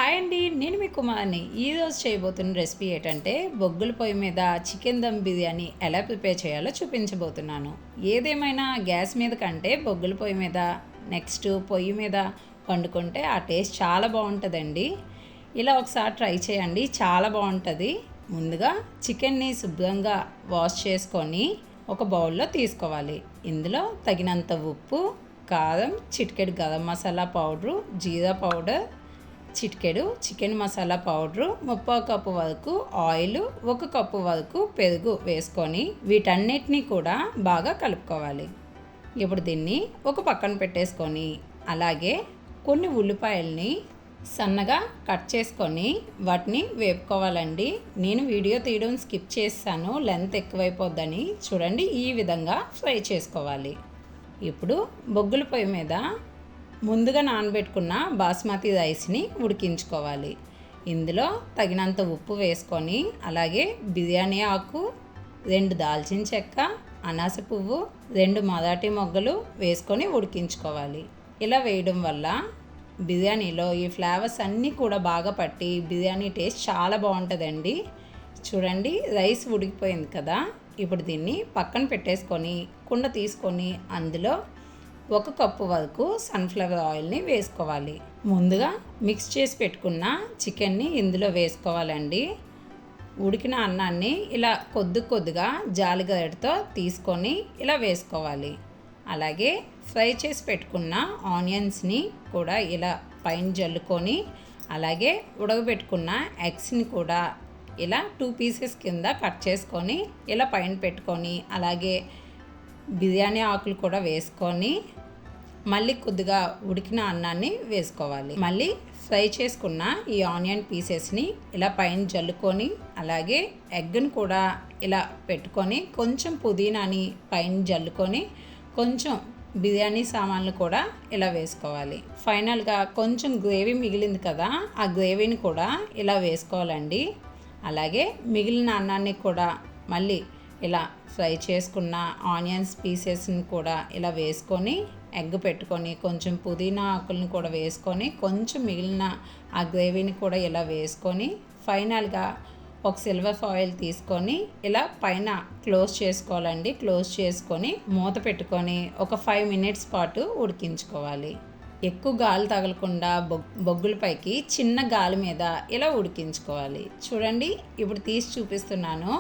Hi అండి, నేను మీ కుమార్ని. ఈరోజు చేయబోతున్న రెసిపీ ఏంటంటే బొగ్గుల పొయ్యి మీద చికెన్ దమ్ బిర్యానీ ఎలా ప్రిపేర్ చేయాలో చూపించబోతున్నాను. ఏదేమైనా గ్యాస్ మీద కంటే బొగ్గుల పొయ్యి మీద నెక్స్ట్ పొయ్యి మీద వండుకుంటే ఆ టేస్ట్ చాలా బాగుంటుందండి. ఇలా ఒకసారి ట్రై చేయండి, చాలా బాగుంటుంది. ముందుగా చికెన్ని శుభ్రంగా వాష్ చేసుకొని ఒక బౌల్లో తీసుకోవాలి. ఇందులో తగినంత ఉప్పు, కారం, చిటికెడు గరం మసాలా పౌడరు, జీరా పౌడర్, చిటికెడు చికెన్ మసాలా పౌడరు, 30 కప్పు వరకు ఆయిల్, 1 కప్పు వరకు పెరుగు వేసుకొని వీటన్నిటినీ కూడా బాగా కలుపుకోవాలి. ఇప్పుడు దీన్ని ఒక పక్కన పెట్టేసుకొని అలాగే కొన్ని ఉల్లిపాయల్ని సన్నగా కట్ చేసుకొని వాటిని వేపుకోవాలండి. నేను వీడియో తీయడం స్కిప్ చేస్తాను, లెంత్ ఎక్కువైపోద్దని. చూడండి, ఈ విధంగా ఫ్రై చేసుకోవాలి. ఇప్పుడు బొగ్గుల పొయ్యి మీద ముందుగా నానబెట్టుకున్న బాస్మతి రైస్ని ఉడికించుకోవాలి. ఇందులో తగినంత ఉప్పు వేసుకొని అలాగే బిర్యానీ ఆకు, 2 దాల్చిన చెక్క, అనాస పువ్వు, 2 మరాఠీ మొగ్గలు వేసుకొని ఉడికించుకోవాలి. ఇలా వేయడం వల్ల బిర్యానీలో ఈ ఫ్లేవర్స్ అన్నీ కూడా బాగా పట్టి బిర్యానీ టేస్ట్ చాలా బాగుంటుందండి. చూడండి, రైస్ ఉడికిపోయింది కదా. ఇప్పుడు దీన్ని పక్కన పెట్టేసుకొని కుండ తీసుకొని అందులో 1 కప్పు వరకు సన్ఫ్లవర్ ఆయిల్ని వేసుకోవాలి. ముందుగా మిక్స్ చేసి పెట్టుకున్న చికెన్ని ఇందులో వేసుకోవాలండి. ఉడికిన అన్నాన్ని ఇలా కొద్దిగా జాలిగరిటతో తీసుకొని ఇలా వేసుకోవాలి. అలాగే ఫ్రై చేసి పెట్టుకున్న ఆనియన్స్ని కూడా ఇలా పైన జల్లుకొని అలాగే ఉడకబెట్టుకున్న ఎగ్స్ని కూడా ఇలా 2 పీసెస్ కింద కట్ చేసుకొని ఇలా పైన పెట్టుకొని అలాగే బిర్యానీ ఆకులు కూడా వేసుకొని మళ్ళీ కొద్దిగా ఉడికిన అన్నాన్ని వేసుకోవాలి. మళ్ళీ ఫ్రై చేసుకున్న ఈ ఆనియన్ పీసెస్ని ఇలా పైన జల్లుకొని అలాగే ఎగ్ని కూడా ఇలా పెట్టుకొని కొంచెం పుదీనాని పైన జల్లుకొని కొంచెం బిర్యానీ సామాన్లు కూడా ఇలా వేసుకోవాలి. ఫైనల్గా కొంచెం గ్రేవీ మిగిలింది కదా, ఆ గ్రేవీని కూడా ఇలా వేసుకోవాలండి. అలాగే మిగిలిన అన్నాన్ని కూడా మళ్ళీ ఇలా ఫ్రై చేసుకున్న ఆనియన్స్ పీసెస్ని కూడా ఇలా వేసుకొని ఎగ్ పెట్టుకొని కొంచెం పుదీనా ఆకులను కూడా వేసుకొని కొంచెం మిగిలిన ఆ గ్రేవీని కూడా ఇలా వేసుకొని ఫైనల్గా ఒక సిల్వర్ ఫాయిల్ తీసుకొని ఇలా పైన క్లోజ్ చేసుకోవాలండి. క్లోజ్ చేసుకొని మూత పెట్టుకొని ఒక 5 మినిట్స్ పాటు ఉడికించుకోవాలి. ఎక్కువ గాలి తగలకుండా బొగ్గుల పైకి చిన్న గాలి మీద ఇలా ఉడికించుకోవాలి. చూడండి, ఇప్పుడు తీసి చూపిస్తున్నాను.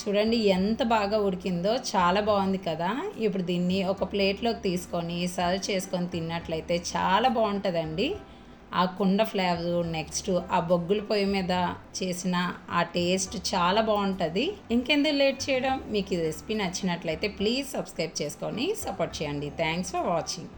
చూడండి ఎంత బాగా ఉడికిందో, చాలా బాగుంది కదా. ఇప్పుడు దీన్ని ఒక ప్లేట్లోకి తీసుకొని సర్వ్ చేసుకొని తిన్నట్లయితే చాలా బాగుంటుందండి. ఆ కుండ ఫ్లేవరు నెక్స్ట్ ఆ బొగ్గుల పొయ్యి మీద చేసిన ఆ టేస్ట్ చాలా బాగుంటుంది. ఇంకెందుకు లేట్ చేయడం, మీకు ఈ రెసిపీ నచ్చినట్లయితే ప్లీజ్ సబ్స్క్రైబ్ చేసుకొని సపోర్ట్ చేయండి. Thanks for watching.